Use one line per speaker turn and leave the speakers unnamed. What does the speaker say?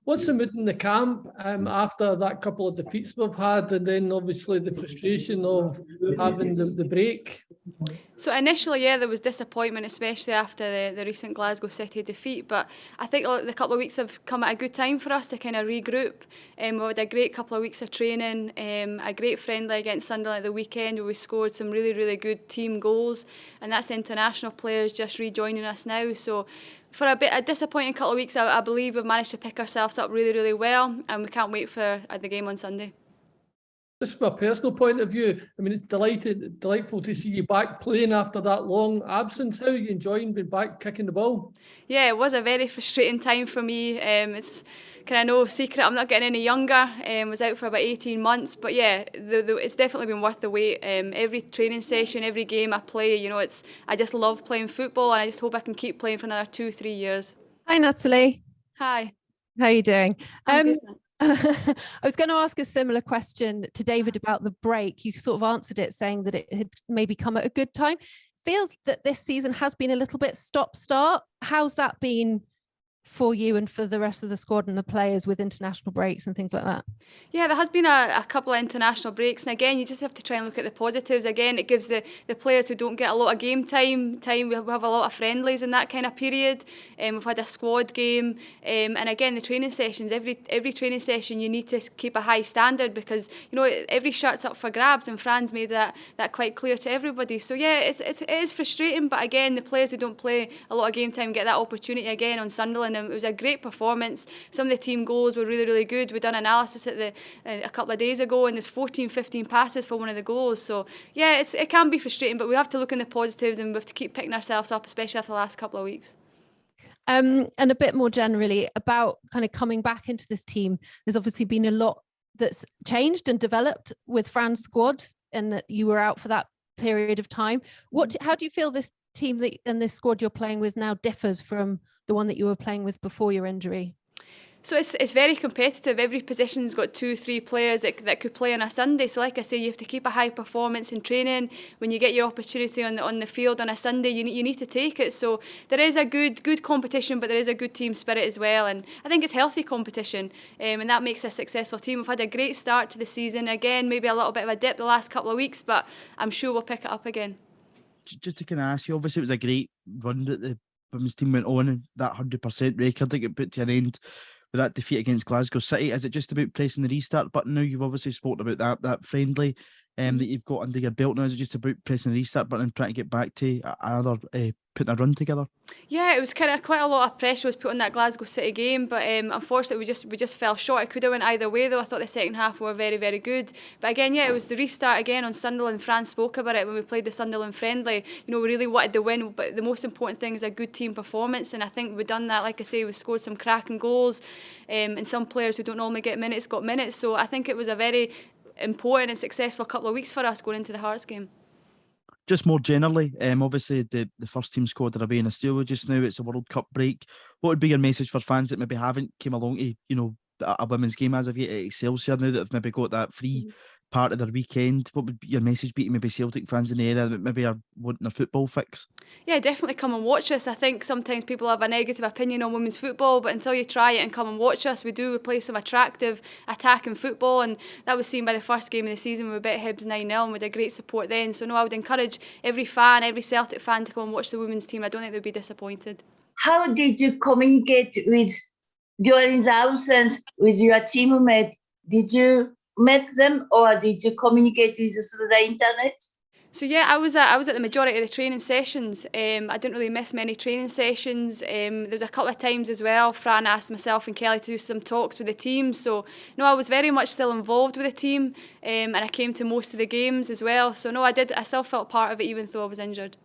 What's the mood in the camp after that couple of defeats we've had, and then obviously the frustration of having the break?
So initially, yeah, there was disappointment, especially after the recent Glasgow City defeat. But I think the couple of weeks have come at a good time for us to kind of regroup. We had a great couple of weeks of training, a great friendly against Sunderland at the weekend where we scored some really, really good team goals. And that's the international players just rejoining us now. So for a disappointing couple of weeks, I believe we've managed to pick ourselves up really, really well. And we can't wait for the game on Sunday.
Just from a personal point of view, I mean, it's delightful to see you back playing after that long absence. How are you enjoying being back kicking the ball?
Yeah, it was a very frustrating time for me. It's kind of no secret I'm not getting any younger. Was out for about 18 months, but yeah, it's definitely been worth the wait. Every training session, every game I play, I just love playing football, and I just hope I can keep playing for another 2-3 years.
Hi, Natalie.
Hi.
How are you doing?
I'm good, thanks.
I was going to ask a similar question to David about the break. You sort of answered it saying that it had maybe come at a good time. Feels that this season has been a little bit stop-start. How's that been for you and for the rest of the squad and the players with international breaks and things like that?
Yeah, there has been a couple of international breaks, and again, you just have to try and look at the positives. Again, it gives the players who don't get a lot of game time. We have a lot of friendlies in that kind of period. We've had a squad game, and again, the training sessions. Every training session, you need to keep a high standard because every shirt's up for grabs, and Fran's made that quite clear to everybody. So yeah, it is frustrating, but again, the players who don't play a lot of game time get that opportunity again on Sunderland. And it was a great performance. Some of the team goals were really, really good. We done analysis at a couple of days ago, and there's 14, 15 passes for one of the goals. So yeah, it can be frustrating, but we have to look in the positives, and we have to keep picking ourselves up, especially after the last couple of weeks.
And a bit more generally about kind of coming back into this team. There's obviously been a lot that's changed and developed with Fran's squad, and that you were out for that period of time. How do you feel this team and this squad you're playing with now differs from the one that you were playing with before your injury?
So it's very competitive. Every position's got 2-3 players that could play on a Sunday. So like I say, you have to keep a high performance in training. When you get your opportunity on the field on a Sunday, you need to take it. So there is a good competition, but there is a good team spirit as well. And I think it's healthy competition, and that makes a successful team. We've had a great start to the season. Again, maybe a little bit of a dip the last couple of weeks, but I'm sure we'll pick it up again.
Just to kind of ask you, obviously it was a great run that the women's team went on, and that 100% record that got put to an end with that defeat against Glasgow City. Is it just about pressing the restart button now? You've obviously spoken about that friendly that you've got under your belt now. Is it just about pressing the restart button and trying to get back to another putting a run together?
Yeah, it was kind of quite a lot of pressure was put on that Glasgow City game, but unfortunately we just fell short. It could have went either way though. I thought the second half were very, very good. But again, yeah, it was the restart again on Sunderland. Fran spoke about it when we played the Sunderland friendly. We really wanted the win, but the most important thing is a good team performance, and I think we've done that. Like I say, we scored some cracking goals, and some players who don't normally get minutes got minutes. So I think it was a very important and successful couple of weeks for us going into the Hearts game.
Just more generally, obviously the first team squad are away in Australia just now. It's a World Cup break. What would be your message for fans that maybe haven't came along to a women's game as of yet at Excelsior now that have maybe got that free part of their weekend? What would your message be to maybe Celtic fans in the area that maybe are wanting a football fix? Yeah,
definitely come and watch us. I think sometimes people have a negative opinion on women's football, but until you try it and come and watch us, we play some attractive attacking football, and that was seen by the first game of the season. We beat Hibs 9-0 and we had great support then. So no, I would encourage every Celtic fan to come and watch the women's team. I don't think they'd be disappointed. How
did you communicate during the absence with your teammate? Did you met them, or did you communicate with us through the internet?
So yeah, I was at the majority of the training sessions. I didn't really miss many training sessions. There was a couple of times as well, Fran asked myself and Kelly to do some talks with the team. So no, I was very much still involved with the team, and I came to most of the games as well. So no, I still felt part of it even though I was injured.